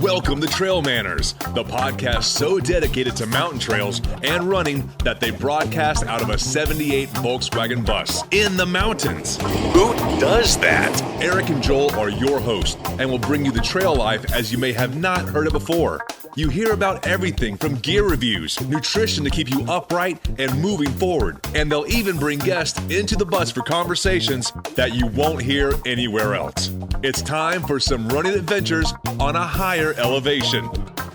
Welcome to TrailManners, the podcast so dedicated to mountain trails and running that they broadcast out of a 78 Volkswagen bus in the mountains. Who does that? Eric and Joel are your hosts and will bring you the trail life as you may have not heard it before. You hear about everything from gear reviews, nutrition to keep you upright and moving forward, and they'll even bring guests into the bus for conversations that you won't hear anywhere else. It's time for some running adventures on a higher elevation.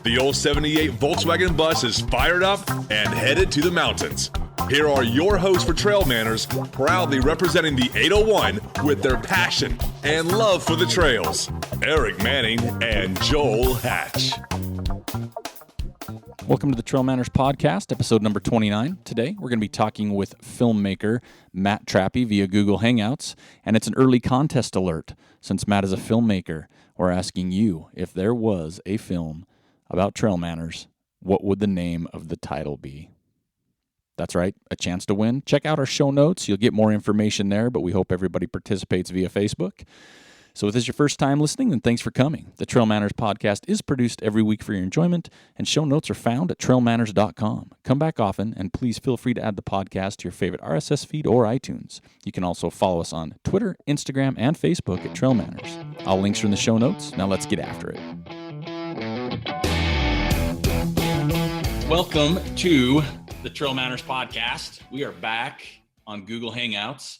The old 78 Volkswagen bus is fired up and headed to the mountains. Here are your hosts for TrailManners, proudly representing the 801 with their passion and love for the trails, Eric Manning and Joel Hatch. Welcome to the TrailManners podcast, episode number 29. Today, we're going to be talking with filmmaker Matt Trappe via Google Hangouts, and it's an early contest alert. Since Matt is a filmmaker, we're asking you, if there was a film about TrailManners, what would the name of the title be? That's right, a chance to win. Check out our show notes. You'll get more information there, but we hope everybody participates via Facebook. So if this is your first time listening, then thanks for coming. The TrailManners podcast is produced every week for your enjoyment, and show notes are found at trailmanners.com. Come back often, and please feel free to add the podcast to your favorite RSS feed or iTunes. You can also follow us on Twitter, Instagram, and Facebook at TrailManners. All links are in the show notes. Now let's get after it. Welcome to the TrailManners podcast. We are back on Google Hangouts.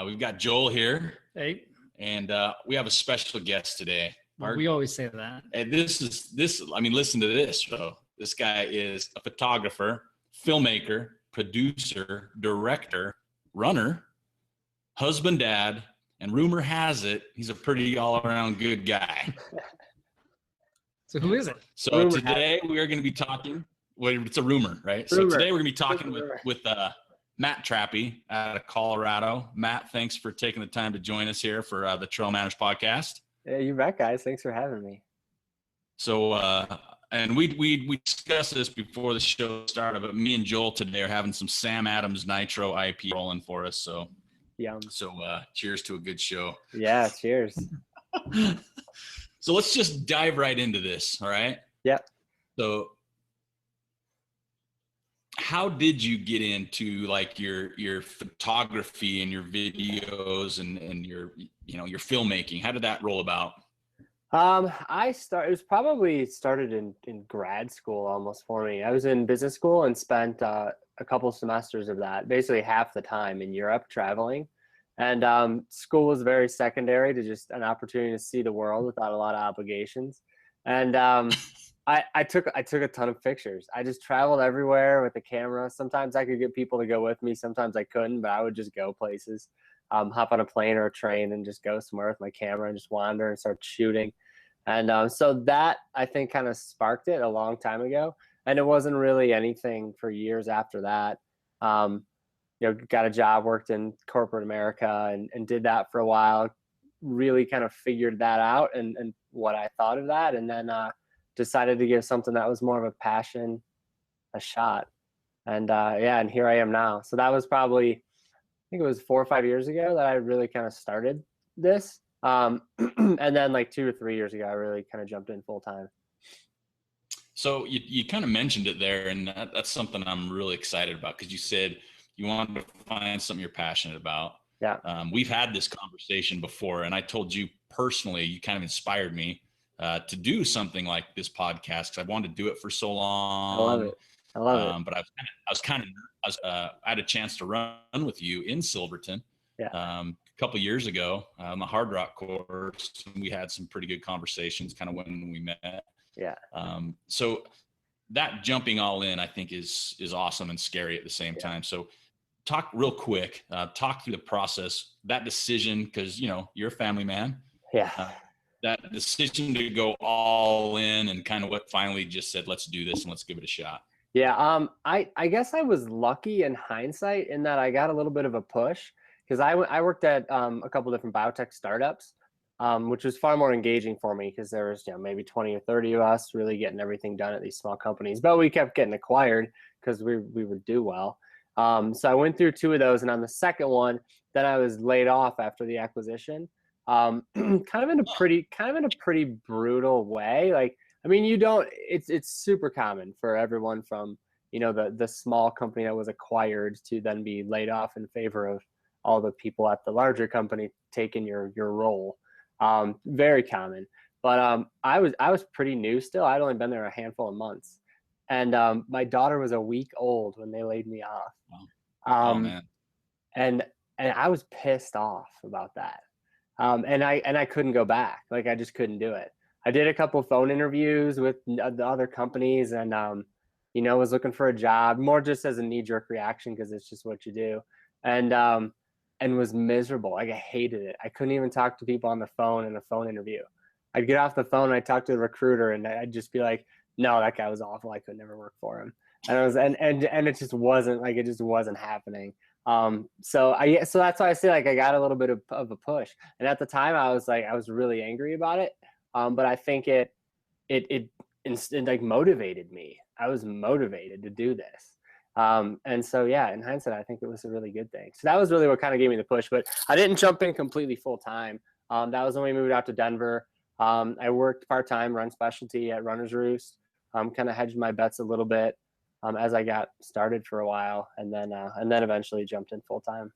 We've got Joel here. Hey. And we have a special guest today. We always say that. And listen to this. So this guy is a photographer, filmmaker, producer, director, runner, husband, dad, and rumor has it he's a pretty all-around good guy. So who is it? So rumor today we are going to be talking. Well, it's a rumor, right? Rumor. So today we're going to be talking with Matt Trappe out of Colorado. Matt, thanks for taking the time to join us here for the TrailManners podcast. Yeah, you bet, guys. Thanks for having me. So, and we discussed this before the show started, but me and Joel today are having some Sam Adams Nitro IP rolling for us. So, yum. So, cheers to a good show. Yeah, cheers. So let's just dive right into this. All right. Yep. So, how did you get into like your photography and your videos and your filmmaking? How did that roll about? It was probably started in grad school almost for me. I was in business school and spent a couple semesters of that, basically half the time in Europe traveling. And school was very secondary to just an opportunity to see the world without a lot of obligations. And I took a ton of pictures. I just traveled everywhere with the camera. Sometimes I could get people to go with me. Sometimes I couldn't, but I would just go places, hop on a plane or a train and just go somewhere with my camera and just wander and start shooting. And so that, I think, kind of sparked it a long time ago. And it wasn't really anything for years after that. Got a job, worked in corporate America and did that for a while, really kind of figured that out and what I thought of that. And then decided to give something that was more of a passion a shot. And and here I am now. So that was probably, I think it was 4 or 5 years ago that I really kind of started this. And then like 2 or 3 years ago, I really kind of jumped in full time. So you kind of mentioned it there, and that's something I'm really excited about because you said you wanted to find something you're passionate about. Yeah. We've had this conversation before, and I told you personally, you kind of inspired me to do something like this podcast because I wanted to do it for so long. I love it. But I had a chance to run with you in Silverton a couple of years ago on the Hard Rock course. We had some pretty good conversations kind of when we met. Yeah. So that jumping all in, I think is awesome and scary at the same time. So talk real quick, talk through the process, that decision, because, you're a family man. Yeah. That decision to go all in and kind of what finally just said, let's do this and let's give it a shot. Yeah. I guess I was lucky in hindsight in that I got a little bit of a push because I worked at a couple different biotech startups, which was far more engaging for me because there was maybe 20 or 30 of us really getting everything done at these small companies, but we kept getting acquired because we would do well. So I went through 2 of those, and on the second one, then I was laid off after the acquisition. kind of in a pretty brutal way. Like, I mean, it's super common for everyone from, the small company that was acquired to then be laid off in favor of all the people at the larger company taking your role. Very common. But I was pretty new still. I'd only been there a handful of months. And my daughter was a week old when they laid me off. Oh man. And I was pissed off about that. And I couldn't go back. Like, I just couldn't do it. I did a couple phone interviews with the other companies, and was looking for a job more just as a knee-jerk reaction because it's just what you do, and was miserable. Like, I hated it. I couldn't even talk to people on the phone in a phone interview. I'd get off the phone and I'd talk to the recruiter, and I'd just be like, "No, that guy was awful. I could never work for him." And it just wasn't like, it just wasn't happening. So that's why I say, like, I got a little bit of a push, and at the time I was really angry about it. But I think it like motivated me. I was motivated to do this. And so, yeah, in hindsight, I think it was a really good thing. So that was really what kind of gave me the push, but I didn't jump in completely full time. That was when we moved out to Denver. I worked part-time, run specialty at Runner's Roost, kind of hedged my bets a little bit. As I got started for a while, and then eventually jumped in full time.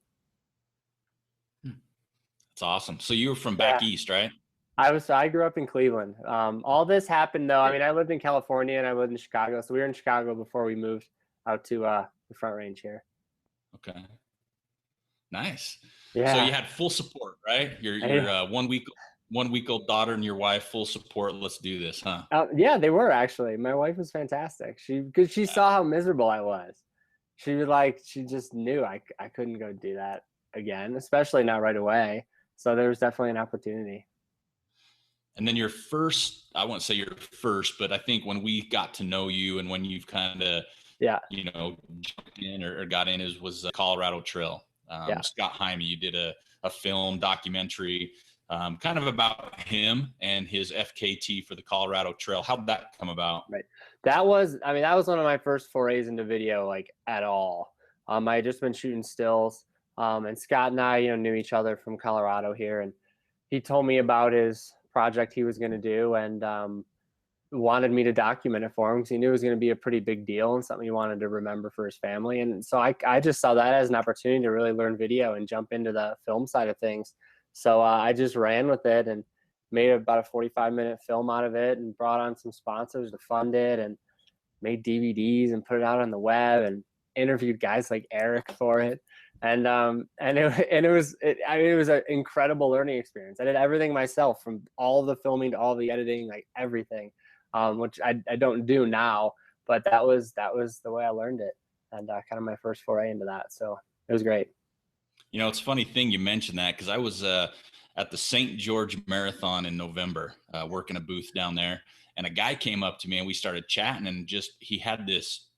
That's awesome. So you were from back east, right? I grew up in Cleveland. All this happened though. I mean, I lived in California and I lived in Chicago. So we were in Chicago before we moved out to the Front Range here. Okay. Nice. Yeah. So you had full support, right? Your 1 week old daughter and your wife, full support. Let's do this, huh? Yeah, they were actually. My wife was fantastic. Because she saw how miserable I was. She just knew I couldn't go do that again, especially not right away. So there was definitely an opportunity. And then your first, I won't say your first, but I think when we got to know you and when you've kind of, jumped in or got in was Colorado Trail. Scott Hyme, you did a film documentary kind of about him and his FKT for the Colorado Trail. How'd that come about? Right. That was one of my first forays into video, like, at all. I had just been shooting stills, and Scott and I, knew each other from Colorado here, and he told me about his project he was going to do, and wanted me to document it for him because he knew it was going to be a pretty big deal and something he wanted to remember for his family. And so I just saw that as an opportunity to really learn video and jump into the film side of things. So I just ran with it and made about a 45-minute film out of it and brought on some sponsors to fund it and made DVDs and put it out on the web and interviewed guys like Eric for it. And it was an incredible learning experience. I did everything myself, from all the filming to all the editing, like everything, which I don't do now, but that was the way I learned it, and kind of my first foray into that. So it was great. It's a funny thing you mentioned that, because I was at the St. George Marathon in November, working a booth down there, and a guy came up to me and we started chatting, and he had this,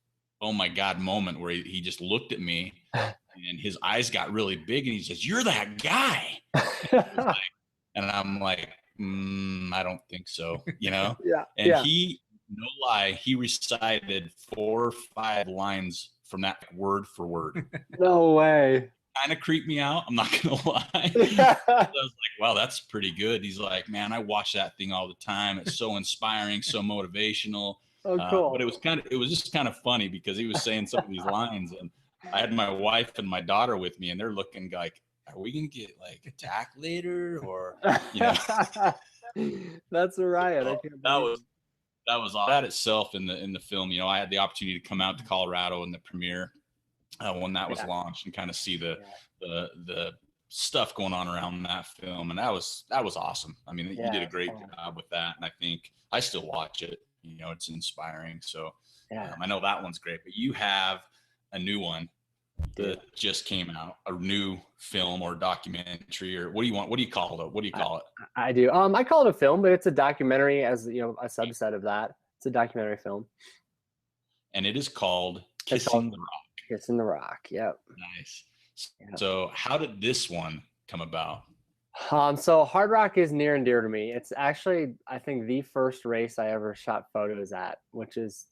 oh my God moment where he just looked at me and his eyes got really big and he says, "You're that guy." And I'm like, I don't think so, Yeah. And he, no lie, he recited 4 or 5 lines from that word for word. No way. Kind of creeped me out, I'm not gonna lie. I was like, wow, that's pretty good. He's like, man, I watch that thing all the time. It's so inspiring, so motivational. Oh, cool. But it was just kind of funny because he was saying some of these lines, and I had my wife and my daughter with me, and they're looking like, are we gonna get like attacked later, or That's a riot. That was all that itself in the film. I had the opportunity to come out to Colorado in the premiere when that was launched and kind of see the stuff going on around that film, and that was awesome. I mean, you did a great job with that, and I think I still watch it. It's inspiring. So I know that one's great, but you have a new one that just came out, a new film or documentary, or what do you want? What do you call it? What do you call it? I do. I call it a film, but it's a documentary as a subset of that. It's a documentary film. And it is called Kissing the Rock. Kissing the Rock. Yep. Nice. So how did this one come about? So Hard Rock is near and dear to me. It's actually, I think, the first race I ever shot photos at, which is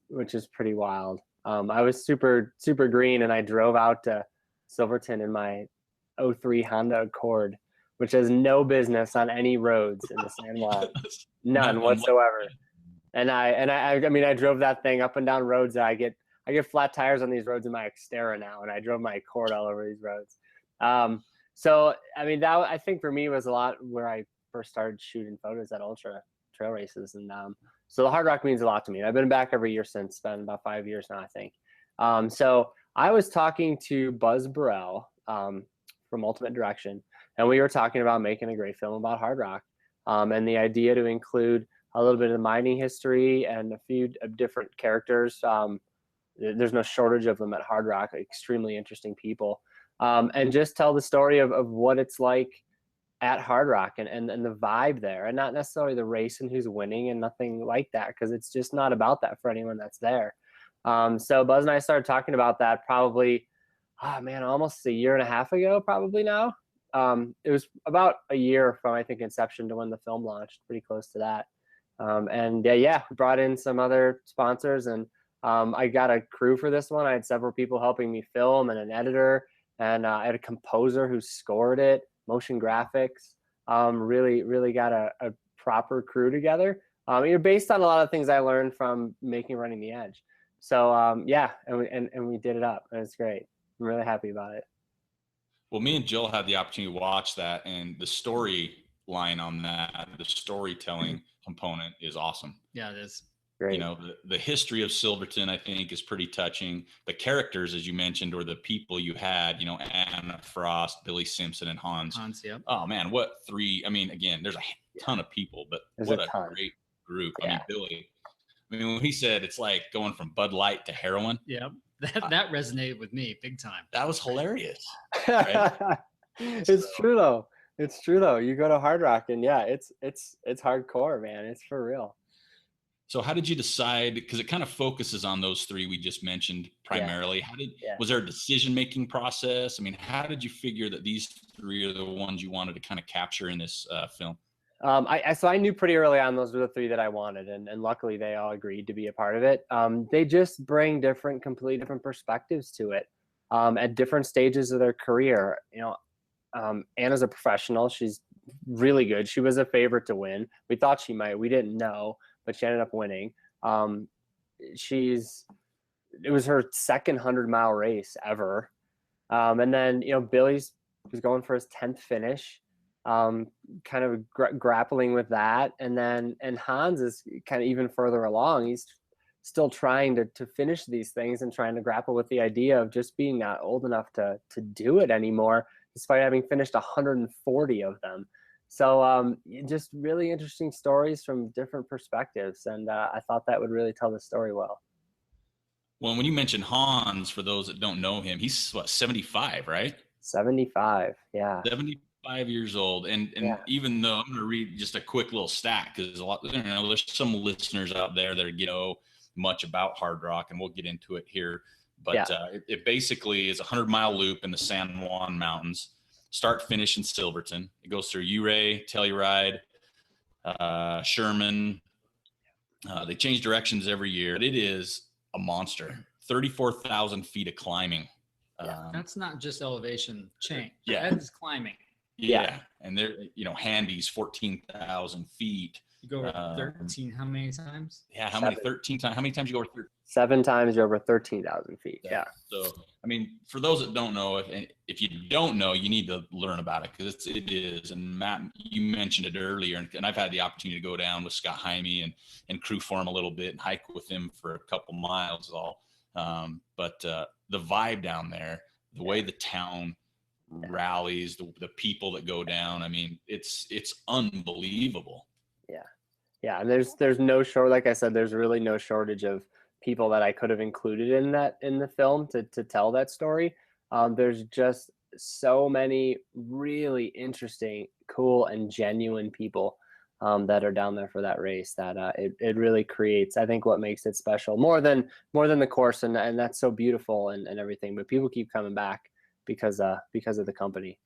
pretty wild. I was super, super green, and I drove out to Silverton in my 03 Honda Accord which has no business on any roads in the San Juan, none whatsoever. And I mean, I drove that thing up and down roads. I get flat tires on these roads in my Xterra now, and I drove my Accord all over these roads. So I mean, that I think for me was a lot where I first started shooting photos at ultra trail races, and so the Hard Rock means a lot to me. I've been back every year since. It's been about 5 years now, I think. So I was talking to Buzz Burrell from Ultimate Direction, and we were talking about making a great film about Hard Rock, and the idea to include a little bit of the mining history and a few different characters. There's no shortage of them at Hard Rock, extremely interesting people. And just tell the story of what it's like at Hard Rock and the vibe there, and not necessarily the race and who's winning and nothing like that, because it's just not about that for anyone that's there. So Buzz and I started talking about that probably, almost a year and a half ago, probably now. It was about a year from, I think, inception to when the film launched, pretty close to that. And we brought in some other sponsors, and I got a crew for this one. I had several people helping me film and an editor, and I had a composer who scored it, motion graphics. Really got a proper crew together. Based on a lot of things I learned from making Running the Edge. So and we did it up, and it's great. I'm really happy about it. Well, me and Jill had the opportunity to watch that, and the storyline on that, the storytelling component is awesome. Yeah, it is. Great. The history of Silverton, I think, is pretty touching. The characters, as you mentioned, or the people you had, Anna Frost, Billy Simpson, and Hans. Yep. Oh man, what three? I mean, again, there's a ton of people, but there's what a great group. Yeah. I mean, Billy. I mean, when he said it's like going from Bud Light to heroin. Yep. That resonated with me big time. That was hilarious. Right? It's true though. It's true though. You go to Hard Rock, and it's hardcore, man. It's for real. So how did you decide? Because it kind of focuses on those three we just mentioned primarily. Was there a decision-making process? I mean, how did you figure that these three are the ones you wanted to kind of capture in this film? So I knew pretty early on those were the three that I wanted, and luckily they all agreed to be a part of it. They just bring completely different perspectives to it at different stages of their career. Anna's a professional. She's really good. She was a favorite to win. We thought she might. We didn't know, but she ended up winning. It was her second 100-mile race ever. And then, Billy was going for his 10th finish, kind of grappling with that. And Hans is kind of even further along. He's still trying to finish these things and trying to grapple with the idea of just being not old enough to do it anymore, despite having finished 140 of them. So just really interesting stories from different perspectives. And I thought that would really tell the story well. Well, when you mentioned Hans, for those that don't know him, he's 75, right? 75, yeah. 75 years old. And even though I'm going to read just a quick little stat, because there's some listeners out there that know much about Hard Rock, and we'll get into it here. But it basically is a 100-mile loop in the San Juan Mountains. Start, finish in Silverton. It goes through Ouray, Telluride, Sherman. They change directions every year. It is a monster. 34,000 feet of climbing. That's not just elevation change. Yeah. That is climbing. Yeah. And they're, Handy's 14,000 feet. You go over 13 how many times? Yeah, how many? 13 times. How many times you go over 13? 7 times you're over 13,000 feet. Yeah. So, I mean, for those that don't know, if you don't know, you need to learn about it, because it is. And Matt, you mentioned it earlier, and I've had the opportunity to go down with Scott Jaime and crew for him a little bit and hike with him for a couple miles but the vibe down there, the way the town rallies, the people that go down, I mean, it's unbelievable. Yeah, and there's no short, like I said, there's really no shortage of people that I could have included in the film to tell that story. There's just so many really interesting, cool, and genuine people that are down there for that race that it really creates, I think, what makes it special more than the course, and that's so beautiful and everything. But people keep coming back because of the company.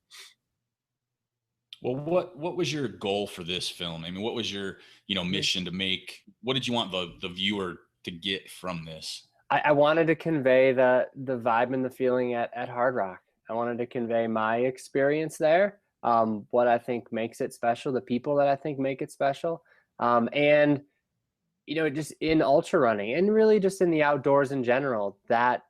Well, what was your goal for this film? I mean, what was your mission to make? What did you want the viewer to get from this? I wanted to convey the vibe and the feeling at Hard Rock. I wanted to convey my experience there, what I think makes it special, the people that I think make it special. And, just in ultra running and really just in the outdoors in general, that's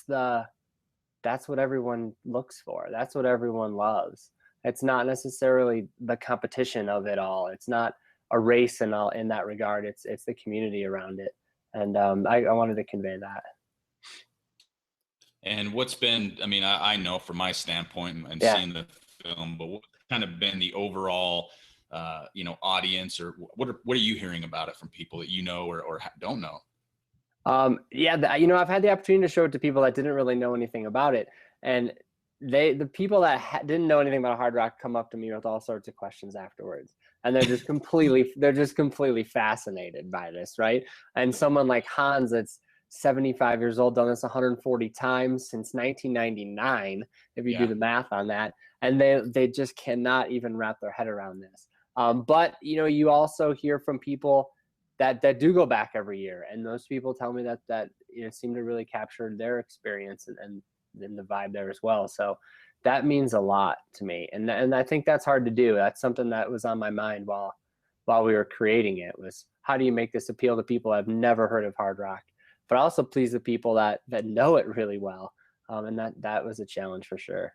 what everyone looks for. That's what everyone loves. It's not necessarily the competition of it all. It's not a race in that regard. It's the community around it. And I wanted to convey that. And what's been, I mean, I know from my standpoint and Yeah. seeing the film, but what's kind of been the overall, audience, or what are you hearing about it from people that or don't know? I've had the opportunity to show it to people that didn't really know anything about it. And the people that didn't know anything about hard rock come up to me with all sorts of questions afterwards. And they're just completely fascinated by this. Right. And someone like Hans, that's 75 years old, done this 140 times since 1999, if you do the math on that. And they just cannot even wrap their head around this. But, you also hear from people that do go back every year. And those people tell me that seem to really capture their experience and the vibe there as well. So that means a lot to me. And I think that's hard to do. That's something that was on my mind while we were creating it, was how do you make this appeal to people that have never heard of hard rock, but also please the people that know it really well. And that was a challenge for sure.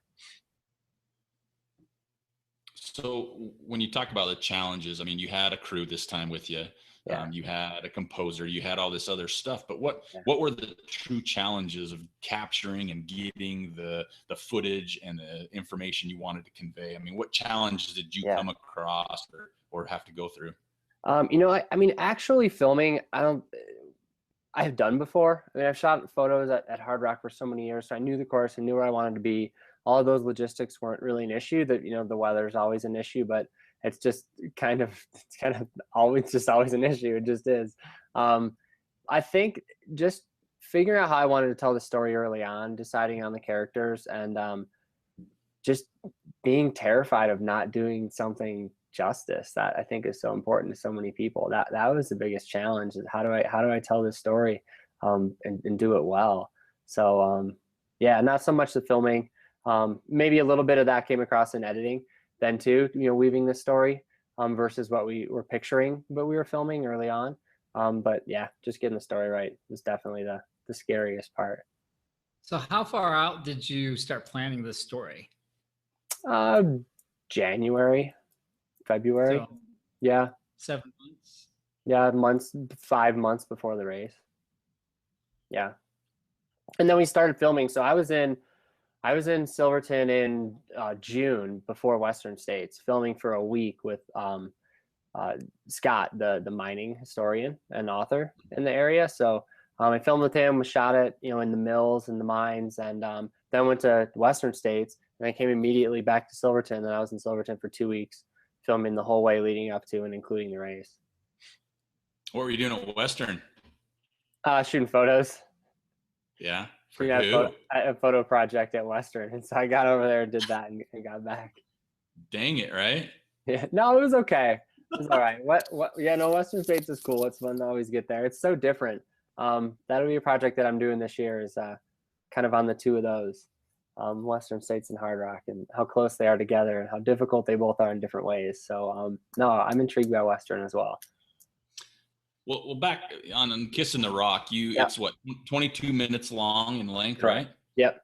So when you talk about the challenges, I mean, you had a crew this time with you. Yeah. You had a composer, you had all this other stuff, but what were the true challenges of capturing and getting the footage and the information you wanted to convey? I mean, what challenges did you come across or have to go through? Actually filming, I have done before. I mean, I've shot photos at Hard Rock for so many years, so I knew the course, I knew where I wanted to be. All of those logistics weren't really an issue. That the weather's always an issue, but it's kind of always an issue. It just is. I think just figuring out how I wanted to tell the story early on, deciding on the characters, and just being terrified of not doing something justice that I think is so important to so many people. That was the biggest challenge, is how do I tell this story and do it well. So not so much the filming. Maybe a little bit of that came across in editing then too, weaving the story versus what we were picturing, but we were filming early on. But yeah, just getting the story right was definitely the scariest part. So how far out did you start planning this story? January, February. So, yeah. 7 months? Yeah, 5 months before the race. Yeah. And then we started filming. So I was in Silverton in June before Western States, filming for a week with Scott, the mining historian and author in the area. So I filmed with him, we shot it, in the mills and the mines, and then went to Western States, and then came immediately back to Silverton. And I was in Silverton for 2 weeks, filming the whole way leading up to and including the race. What were you doing at Western? Shooting photos. Yeah. We had a photo project at Western, and so I got over there and did that and got back. Dang it, right? Yeah, no, it was okay. It was all right. Western States is cool. It's fun to always get there. It's so different. That'll be a project that I'm doing this year, is kind of on the two of those, Western States and Hard Rock, and how close they are together and how difficult they both are in different ways. So no, I'm intrigued by Western as well. Well, back on Kissing the Rock, it's what, 22 minutes long in length, Correct. right?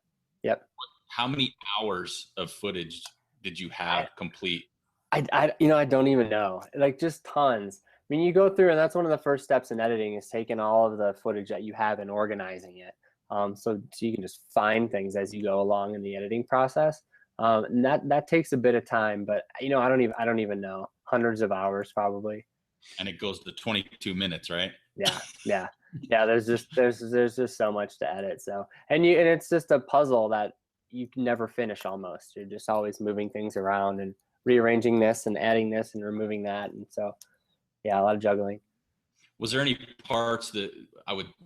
Yep. How many hours of footage did you have complete? I don't even know. Like, just tons. I mean, you go through, and that's one of the first steps in editing, is taking all of the footage that you have and organizing it. So you can just find things as you go along in the editing process. And that takes a bit of time, but I don't even know. Hundreds of hours probably. And it goes to 22 minutes, right? Yeah. There's just so much to edit. So, and it's just a puzzle that you can never finish almost. You're just always moving things around and rearranging this and adding this and removing that. And so, yeah, a lot of juggling. Was there any parts that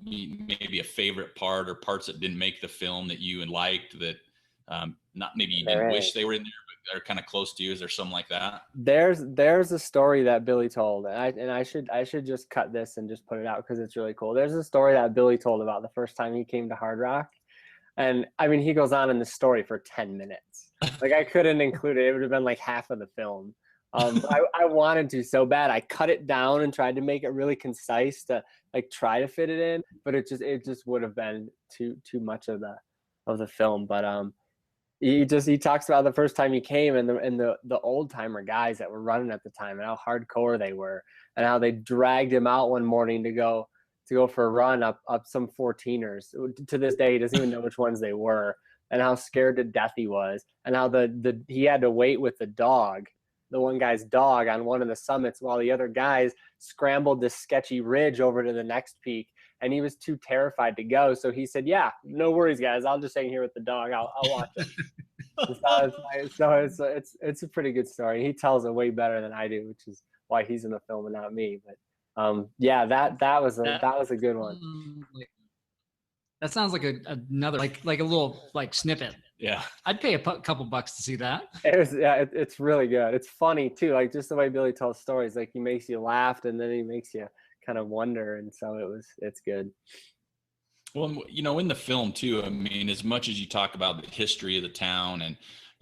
maybe a favorite part, or parts that didn't make the film that you liked, that not maybe you didn't wish they were in there, but are kind of close to you? Is there something like that? There's a story that Billy told, and I should just cut this and just put it out because it's really cool. There's a story that Billy told about the first time he came to Hard Rock, and I mean, he goes on in this story for 10 minutes. Like I couldn't include it. It would have been like half of the film. But I wanted to so bad. I cut it down and tried to make it really concise to like try to fit it in, but it just would have been too much of the film. But he talks about the first time he came and the old timer guys that were running at the time and how hardcore they were and how they dragged him out one morning to go for a run up some 14ers. To this day, he doesn't even know which ones they were, and how scared to death he was, and how he had to wait with the one guy's dog on one of the summits while the other guys scrambled this sketchy ridge over to the next peak, and he was too terrified to go. So he said, "Yeah, no worries, guys. I'll just hang here with the dog. I'll watch it." So it's a pretty good story. He tells it way better than I do, which is why he's in the film and not me. But yeah, that was a good one. That sounds like another like a little like snippet. Yeah, I'd pay a couple bucks to see that. It's really good. It's funny too, like just the way Billy tells stories. Like he makes you laugh and then he makes you kind of wonder, and so it's good. Well, in the film too, I mean, as much as you talk about the history of the town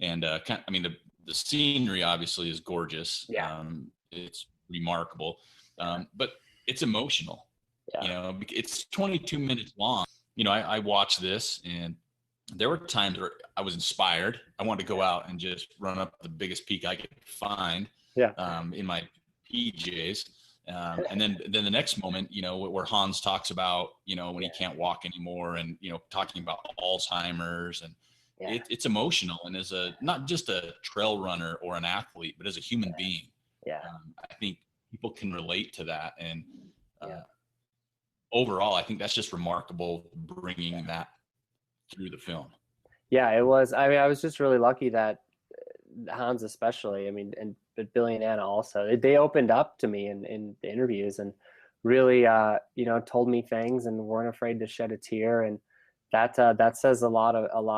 and I mean, the scenery obviously is gorgeous. Yeah. It's remarkable, but it's emotional. Yeah. It's 22 minutes long. I watched this and there were times where I was inspired. I wanted to go out and just run up the biggest peak I could find. Yeah. In my PJs. And then the next moment, where Hans talks about, when he can't walk anymore and, talking about Alzheimer's and it's emotional. And as not just a trail runner or an athlete, but as a human being, I think people can relate to that. And overall, I think that's just remarkable bringing that through the film. Yeah, it was. I mean, I was just really lucky that Hans especially, I mean, but Billy and Anna also, they opened up to me in the interviews and really, told me things and weren't afraid to shed a tear. And that says a lot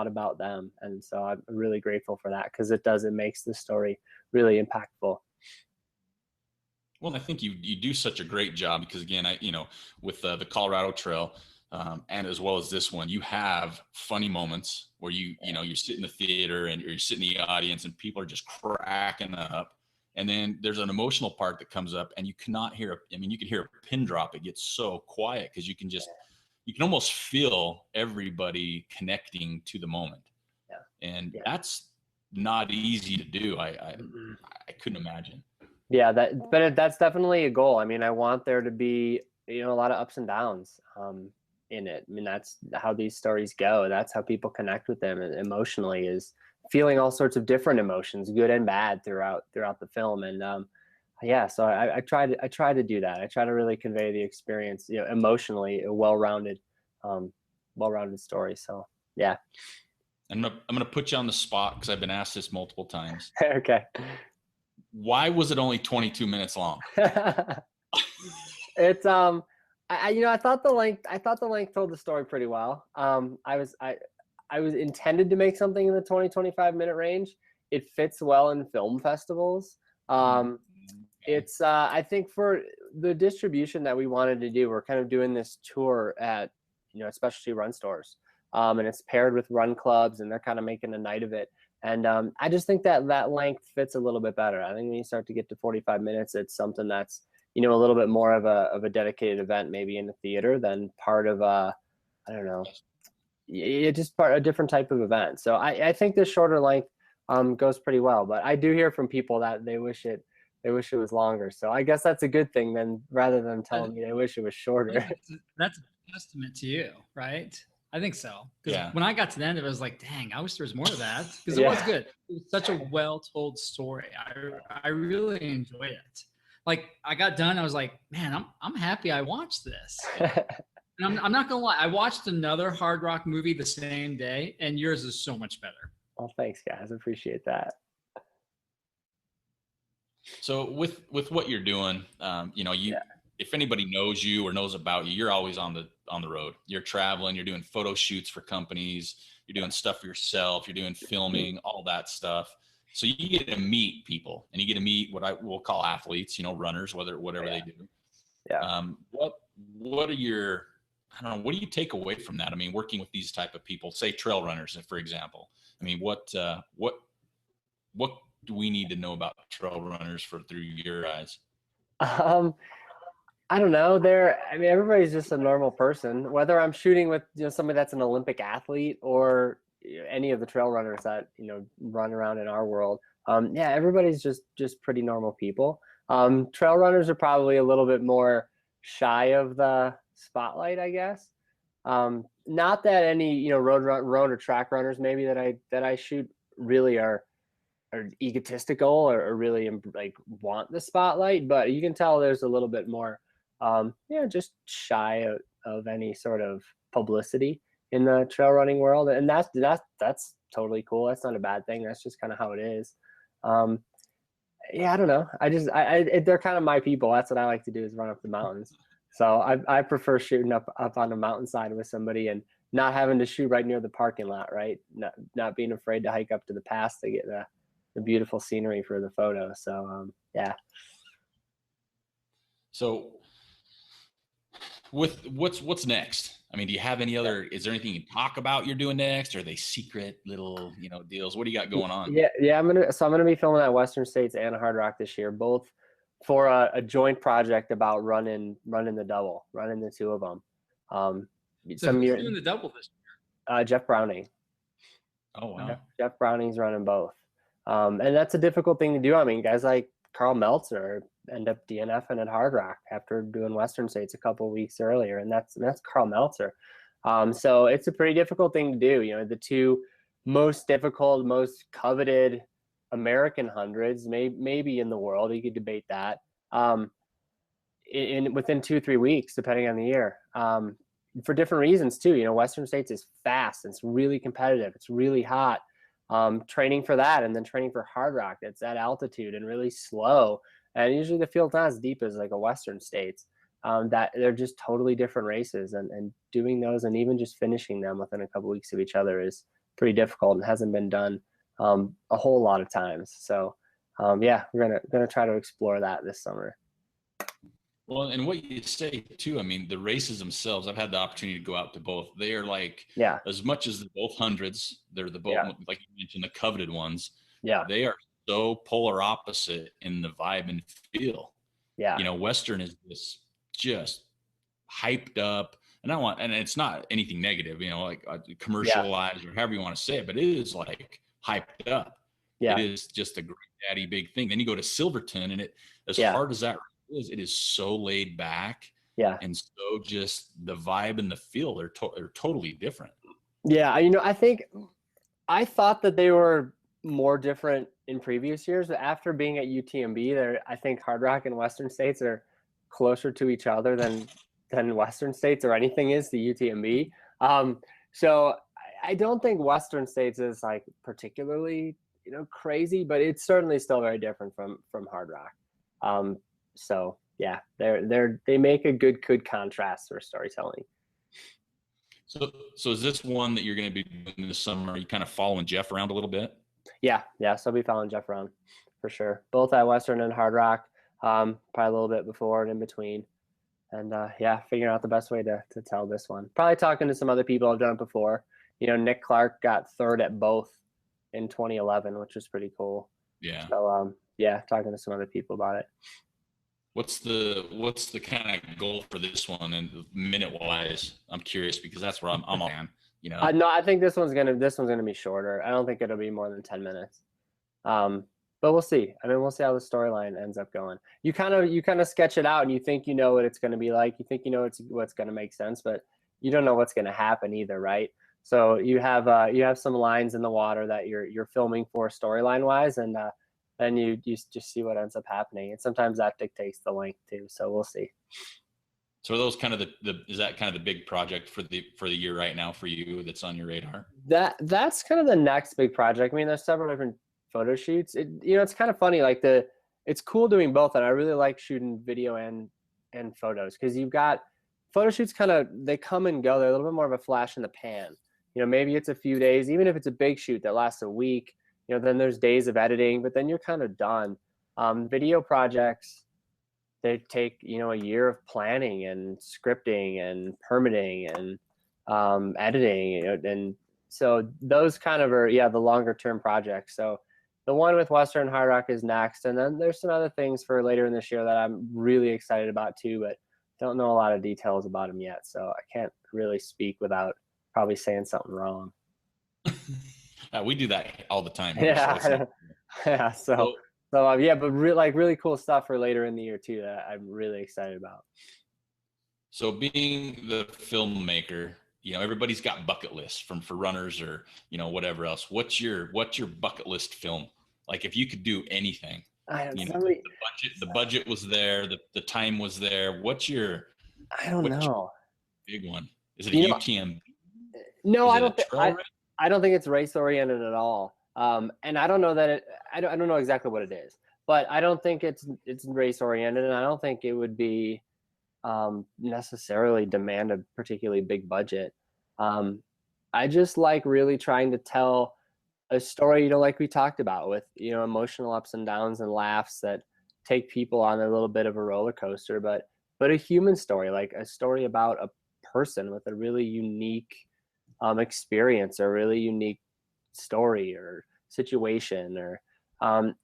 about them. And so I'm really grateful for that because it makes the story really impactful. Well, I think you do such a great job because again, with the Colorado Trail, and as well as this one, you have funny moments where you sit in the theater and you sit in the audience and people are just cracking up. And then there's an emotional part that comes up and you cannot hear, you can hear a pin drop. It gets so quiet because you can almost feel everybody connecting to the moment. Yeah. And that's not easy to do. I couldn't imagine. Yeah, but that's definitely a goal. I mean, I want there to be, a lot of ups and downs in it. I mean, that's how these stories go. That's how people connect with them emotionally, is feeling all sorts of different emotions, good and bad, throughout the film. And so I try to do that. I try to really convey the experience, emotionally, a well-rounded story. So yeah. I'm gonna put you on the spot because I've been asked this multiple times. Okay. Why was it only 22 minutes long? It's I thought the length told the story pretty well. I was intended to make something in the 20-25 minute range. It fits well in film festivals. It's I think for the distribution that we wanted to do, we're kind of doing this tour at specialty run stores, and it's paired with run clubs, and they're kind of making a night of it. And I just think that length fits a little bit better. I think when you start to get to 45 minutes, it's something that's a little bit more of a dedicated event, maybe in the theater, than part of a different type of event. So I think the shorter length goes pretty well. But I do hear from people that they wish it was longer. So I guess that's a good thing then, rather than telling me they wish it was shorter. That's a testament to you, right? I think so. Yeah. When I got to the end, it was like, dang, I wish there was more of that, because it was good. It was such a well-told story. I really enjoyed it. Like, I got done, I was like, man, I'm happy I watched this. And I'm not gonna lie, I watched another Hard Rock movie the same day, and yours is so much better. Well, thanks, guys. Appreciate that. So with what you're doing, if anybody knows you or knows about you, you're always on the road. You're traveling, you're doing photo shoots for companies, you're doing stuff for yourself, you're doing filming, all that stuff. So you get to meet people, and you get to meet what I will call athletes, runners, whatever they do. Yeah. What are your, what do you take away from that? I mean, working with these type of people, say trail runners, for example. I mean, what what do we need to know about trail runners through your eyes? I don't know. I mean, everybody's just a normal person. Whether I'm shooting with somebody that's an Olympic athlete or any of the trail runners that run around in our world, yeah, everybody's just pretty normal people. Trail runners are probably a little bit more shy of the spotlight, I guess. Not that any road or track runners maybe that I shoot really are egotistical or really like want the spotlight, but you can tell there's a little bit more just shy of any sort of publicity in the trail running world, and that's totally cool. That's not a bad thing. That's just kind of how it is. Yeah, I don't know. They're kind of my people. That's what I like to do, is run up the mountains. So I prefer shooting up on a mountainside with somebody and not having to shoot right near the parking lot, right? Not being afraid to hike up to the pass to get the beautiful scenery for the photo. So yeah. So with what's next? I mean, do you have any other, is there anything you can talk about you're doing next? Or are they secret little, deals? What do you got going on? Yeah. I'm going to be filming at Western States and Hard Rock this year, both for a joint project about running the double, running the two of them. So who's doing the double this year? Jeff Browning. Oh, wow. Jeff Browning's running both. And that's a difficult thing to do. I mean, guys like Carl Meltzer end up DNFing at Hard Rock after doing Western States a couple of weeks earlier, and that's Carl Meltzer. So it's a pretty difficult thing to do. The two most difficult, most coveted American hundreds, maybe in the world. You could debate that. Within 2-3 weeks, depending on the year, for different reasons too. Western States is fast. It's really competitive. It's really hot. Training for that, and then training for Hard Rock, that's at altitude and really slow. And usually the field's not as deep as like a Western States. That they're just totally different races, and doing those and even just finishing them within a couple weeks of each other is pretty difficult and hasn't been done a whole lot of times. So yeah, we're gonna try to explore that this summer. Well, and what you say too, I mean, the races themselves, I've had the opportunity to go out to both. They are like, as much as they're both hundreds, they're the both, like you mentioned, the coveted ones. Yeah. They are so polar opposite in the vibe and feel. Yeah. Western is this just hyped up, and it's not anything negative, like commercialized or however you want to say it, but it is like hyped up. Yeah. It is just a great daddy big thing. Then you go to Silverton, and hard as that is, it is so laid back. Yeah. And so just the vibe and the feel are totally different. Yeah. I thought that they were more different in previous years, but after being at UTMB, I think Hard Rock and Western States are closer to each other than Western States or anything is to UTMB. So I don't think Western States is like particularly, crazy, but it's certainly still very different from Hard Rock. So yeah, they make a good contrast for storytelling. So is this one that you're going to be doing this summer? Are you kind of following Jeff around a little bit? Yeah. So I'll be following Jeff around for sure. Both at Western and Hard Rock, probably a little bit before and in between. And figuring out the best way to tell this one. Probably talking to some other people I've done it before. Nick Clark got third at both in 2011, which was pretty cool. Yeah. So talking to some other people about it. What's the kind of goal for this one and minute wise? I'm curious because that's where I'm on. No, I think this one's gonna be shorter. I don't think it'll be more than 10 minutes. But we'll see. We'll see how the storyline ends up going. You kind of sketch it out and you think what it's going to be like. You think what's going to make sense, but you don't know what's going to happen either, right? So you have some lines in the water that you're filming for storyline wise, and then you just see what ends up happening. And sometimes that dictates the length too. So we'll see. So are those kind of is that kind of the big project for the year right now for you that's on your radar? That's kind of the next big project. There's several different photo shoots. It's kind of funny, like it's cool doing both, and I really like shooting video and photos because you've got photo shoots they come and go. They're a little bit more of a flash in the pan. Maybe it's a few days, even if it's a big shoot that lasts a week, then there's days of editing, but then you're kind of done. Video projects, they take, a year of planning and scripting and permitting and editing, and so those kind of are, the longer term projects. So the one with Western Hard Rock is next. And then there's some other things for later in this year that I'm really excited about too, but don't know a lot of details about them yet. So I can't really speak without probably saying something wrong. We do that all the time. Yeah. Yeah. So yeah, but really cool stuff for later in the year too that I'm really excited about. So being the filmmaker, everybody's got bucket lists for runners or, whatever else. What's your bucket list film? Like if you could do anything, the budget was there, the time was there. What's your big one? Is it a UTM? No, I don't think it's race oriented at all. And I don't know that I don't know exactly what it is, but I don't think it's race oriented, and I don't think it would be necessarily demand a particularly big budget. I just like really trying to tell a story, like we talked about, with emotional ups and downs and laughs that take people on a little bit of a roller coaster, but a human story, like a story about a person with a really unique experience, or really unique story or situation, or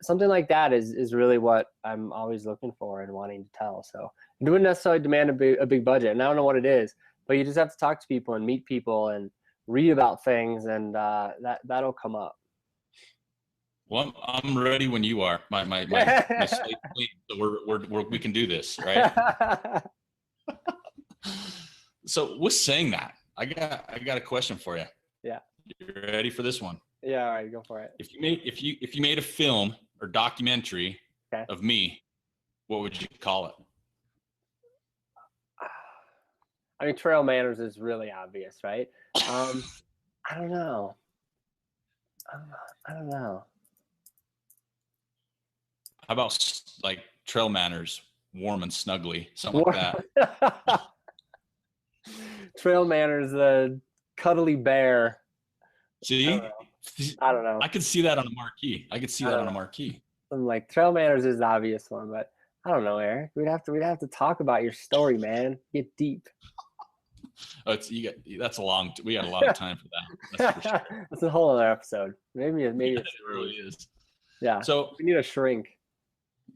something like that is really what I'm always looking for and wanting to tell. So it wouldn't necessarily demand a big budget, and I don't know what it is, but you just have to talk to people and meet people and read about things, and that'll come up. Well, I'm ready when you are. My slate clean, so we can do this, right? So with saying that, I got a question for you. Yeah. You ready for this one? Yeah, all right, go for it. If you made a film or documentary of me, what would you call it? I mean, TrailManners is really obvious, right? I don't know. How about like TrailManners, warm and snuggly, something like that? TrailManners, the cuddly bear. See? I don't know. I could see that on a marquee. I'm like, TrailManners is the obvious one, but I don't know, Eric. We'd have to talk about your story, man. Get deep. That's a long. We got a lot of time for that. That's for sure. That's a whole other episode. Maybe it really is. Yeah. So we need a shrink.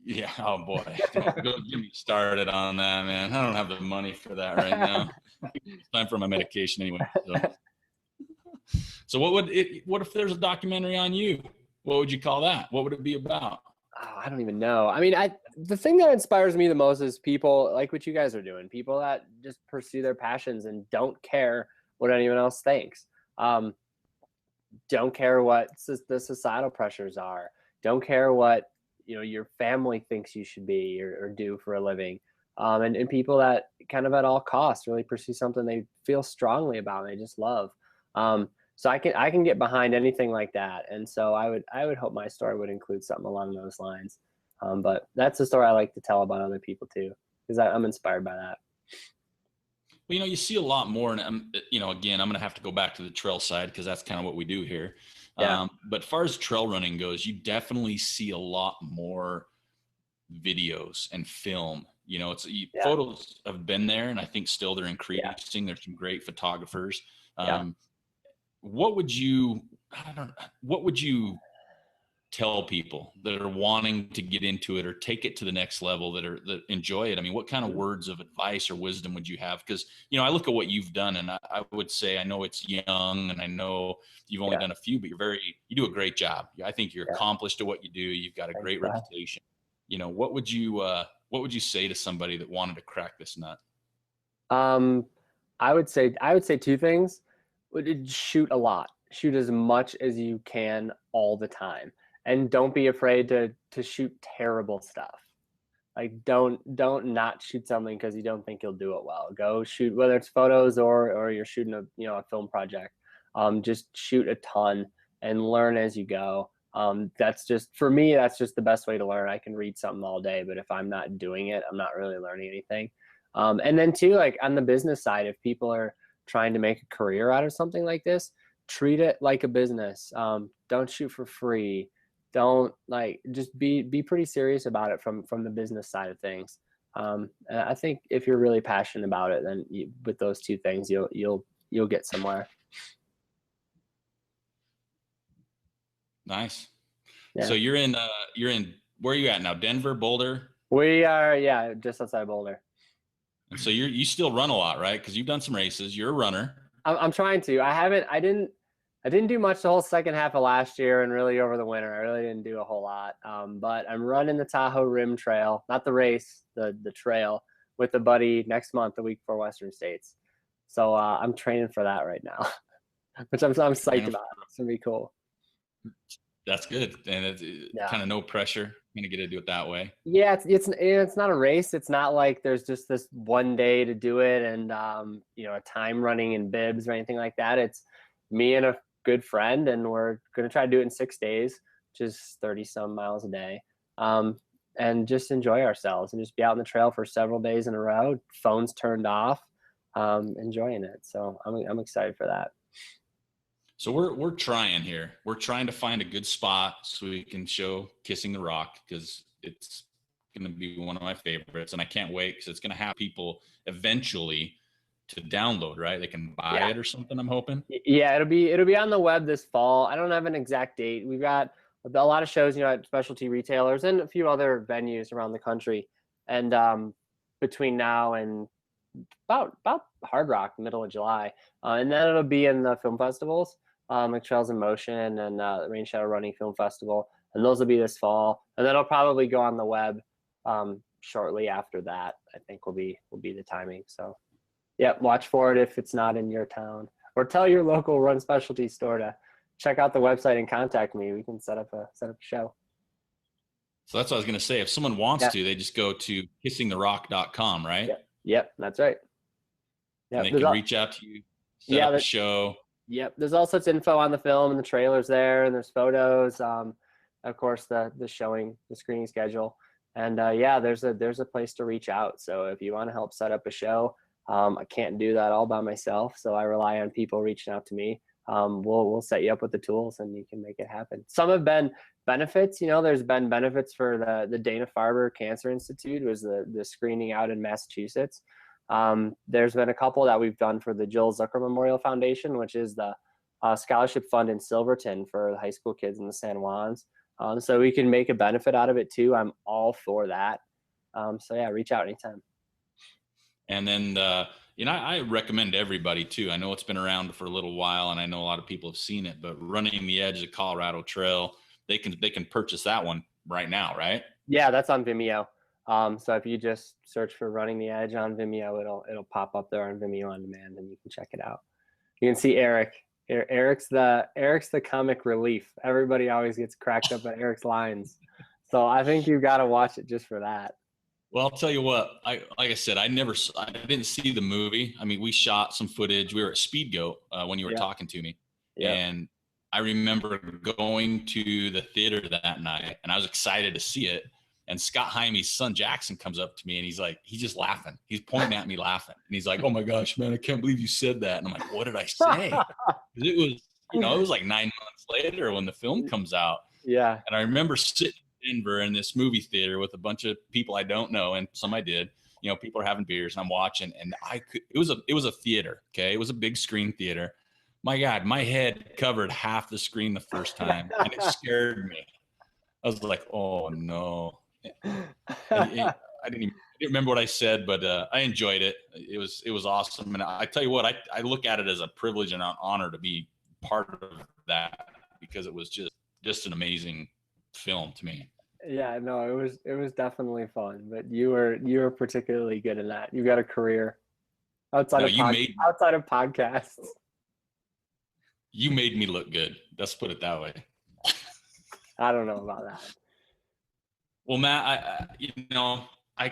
Yeah. Oh boy. Don't get me started on that, man. I don't have the money for that right now. It's time for my medication anyway. So what if there's a documentary on you? What would you call that? What would it be about? Oh, I don't even know. I mean, the thing that inspires me the most is people like what you guys are doing. People that just pursue their passions and don't care what anyone else thinks. Don't care what the societal pressures are. Don't care what your family thinks you should be or do for a living. And people that kind of at all costs really pursue something they feel strongly about and they just love. So I can get behind anything like that. And so I would hope my story would include something along those lines. But that's the story I like to tell about other people too, because I'm inspired by that. Well, you see a lot more, and again, I'm going to have to go back to the trail side because that's kind of what we do here. Yeah. But as far as trail running goes, you definitely see a lot more videos and film. Photos have been there, and I think still they're increasing. Yeah. There's some great photographers. What would you tell people that are wanting to get into it or take it to the next level, that enjoy it? I mean, what kind of words of advice or wisdom would you have? Because, I look at what you've done, and I would say, I know it's young and I know you've only done a few, but you do a great job. I think you're accomplished at what you do. You've got a great reputation. What would you say to somebody that wanted to crack this nut? I would say two things. Shoot a lot. Shoot as much as you can all the time. And don't be afraid to shoot terrible stuff. Like don't not shoot something because you don't think you'll do it well. Go shoot, whether it's photos or you're shooting a film project. Just shoot a ton and learn as you go. That's just, for me, that's just the best way to learn. I can read something all day, but if I'm not doing it, I'm not really learning anything. And then too, like on the business side, if people are trying to make a career out of something like this, treat it like a business. Don't shoot for free. Don't just be pretty serious about it from the business side of things. And I think if you're really passionate about it, then with those two things, you'll get somewhere. Nice. Yeah. So you're in where are you at now? Denver, Boulder? We are, just outside Boulder. And so you still run a lot, right? Because you've done some races. You're a runner. I'm trying to. I didn't do much the whole second half of last year and really over the winter. I really didn't do a whole lot. But I'm running the Tahoe Rim Trail, not the race, the trail, with a buddy next month, the week before Western States. So I'm training for that right now, which I'm psyched about. It's gonna be cool. That's good, and it's kind of no pressure. I'm gonna get to do it that way. Yeah, it's not a race. It's not like there's just this one day to do it and a time running in bibs or anything like that. It's me and a good friend, and we're gonna try to do it in 6 days, which is 30 some miles a day, and just enjoy ourselves and just be out on the trail for several days in a row, phones turned off, enjoying it. So I'm excited for that. So we're trying here. We're trying to find a good spot so we can show Kissing the Rock, because it's going to be one of my favorites, and I can't wait because it's going to have people eventually to download, right? They can buy it or something, I'm hoping. Yeah, it'll be on the web this fall. I don't have an exact date. We've got a lot of shows, at specialty retailers and a few other venues around the country. And between now and about Hard Rock, middle of July, and then it'll be in the film festivals, like Trails in Motion and Rain Shadow Running Film Festival, and those will be this fall. And then it'll probably go on the web shortly after that. I think will be the timing. So, yeah, watch for it if it's not in your town, or tell your local run specialty store to check out the website and contact me. We can set up a show. So that's what I was going to say. If someone wants to, they just go to kissingtherock.com, right? Yep, that's right. And they can reach out to you, set up a show. Yep, there's all sorts of info on the film and the trailers there, and there's photos. Of course, the showing, the screening schedule, and there's a place to reach out. So if you want to help set up a show, I can't do that all by myself, so I rely on people reaching out to me. We'll set you up with the tools, and you can make it happen. Some have been benefits. There's been benefits for the Dana-Farber Cancer Institute. It was the screening out in Massachusetts. There's been a couple that we've done for the Jill Zucker Memorial Foundation, which is the scholarship fund in Silverton for the high school kids in the San Juans. So we can make a benefit out of it too. I'm all for that. So yeah, reach out anytime. And then, I recommend everybody too. I know it's been around for a little while, and I know a lot of people have seen it, but Running the Edge of Colorado Trail, they can purchase that one right now, right? Yeah, that's on Vimeo. So if you just search for Running the Edge on Vimeo, it'll pop up there on Vimeo on demand, and you can check it out. You can see Eric. Eric's the comic relief. Everybody always gets cracked up at Eric's lines. So I think you've got to watch it just for that. Well, I'll tell you what, like I said, I didn't see the movie. I mean, we shot some footage. We were at Speed Goat when you were talking to me. Yeah. And I remember going to the theater that night, and I was excited to see it. And Scott Hyme's son, Jackson, comes up to me, and he's just laughing. He's pointing at me laughing. And he's like, "Oh my gosh, man, I can't believe you said that." And I'm like, "What did I say?" It was, it was like 9 months later when the film comes out. Yeah. And I remember sitting in Denver in this movie theater with a bunch of people I don't know, and some I did. People are having beers, and I'm watching, and it was a theater, okay? It was a big screen theater. My God, my head covered half the screen the first time, and it scared me. I was like, "Oh no." I didn't remember what I said, but I enjoyed it. It was awesome. And I tell you what, I look at it as a privilege and an honor to be part of that, because it was just an amazing film to me. Yeah, no, it was definitely fun, but you were particularly good in that. You've got a career outside of podcasts. You made me look good. Let's put it that way. I don't know about that. Well, Matt, I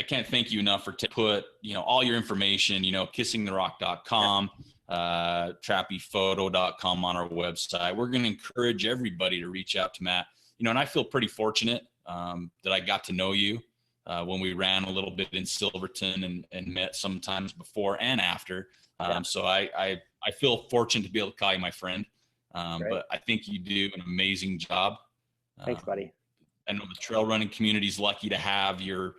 can't thank you enough for put all your information, kissingtherock.com, trappephoto.com on our website. We're going to encourage everybody to reach out to Matt. And I feel pretty fortunate that I got to know you when we ran a little bit in Silverton and met sometimes before and after. So I feel fortunate to be able to call you my friend. But I think you do an amazing job. Thanks, buddy. I know the trail running community is lucky to have your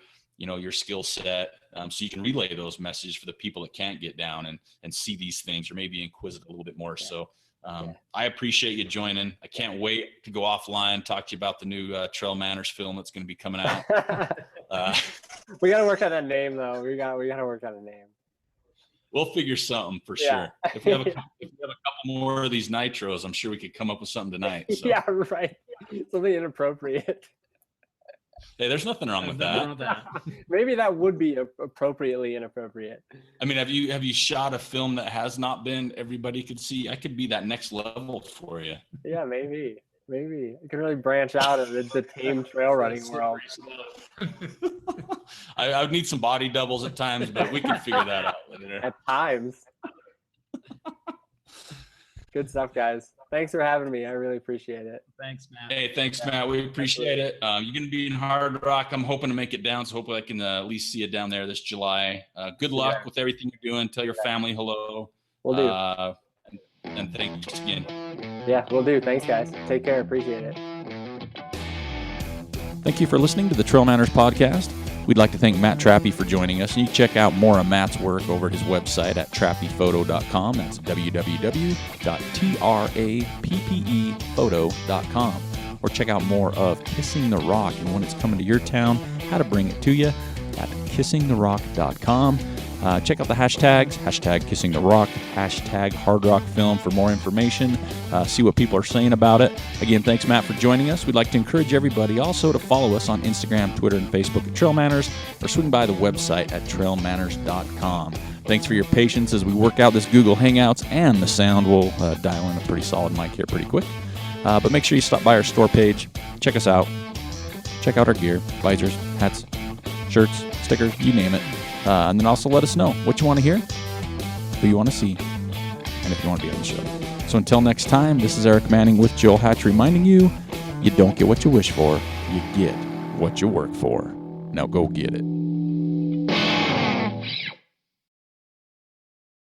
skill set, so you can relay those messages for the people that can't get down and see these things, or maybe inquisitive a little bit more. Yeah. So I appreciate you joining. I can't wait to go offline, talk to you about the new TrailManners film that's going to be coming out. We got to work on that name, though. We got to work on a name. We'll figure something for sure. If we have a couple more of these nitros, I'm sure we could come up with something tonight. So. Yeah, right. Something inappropriate. Hey, there's nothing wrong with that. Maybe that would be appropriately inappropriate. I mean, have you shot a film that has not been everybody could see? I could be that next level for you. Yeah, maybe. I could really branch out of the tame trail running world. I would need some body doubles at times, but we can figure that out later. At times. Good stuff, guys. Thanks for having me. I really appreciate it. Thanks, Matt. Hey, thanks, Matt. We appreciate it. You're going to be in Hard Rock. I'm hoping to make it down, so hopefully I can at least see you down there this July. Good luck with everything you're doing. Tell your family hello. Will do. And thanks again. Yeah, will do. Thanks, guys. Take care. Appreciate it. Thank you for listening to the TrailManners podcast. We'd like to thank Matt Trappe for joining us. And you can check out more of Matt's work over at his website at trappephoto.com. That's www.trappephoto.com. Or check out more of Kissing the Rock and when it's coming to your town, how to bring it to you at kissingtherock.com. Check out the hashtags, hashtag Kissing the Rock, hashtag Hard Rock Film for more information. See what people are saying about it. Again, thanks, Matt, for joining us. We'd like to encourage everybody also to follow us on Instagram, Twitter, and Facebook at TrailManners, or swing by the website at trailmanners.com. Thanks for your patience as we work out this Google Hangouts, and the sound will dial in a pretty solid mic here pretty quick. But make sure you stop by our store page, check us out, check out our gear, visors, hats, shirts, stickers, you name it. And then also let us know what you want to hear, who you want to see, and if you want to be on the show. So until next time, this is Eric Manning with Joel Hatch reminding you, you don't get what you wish for, you get what you work for. Now go get it.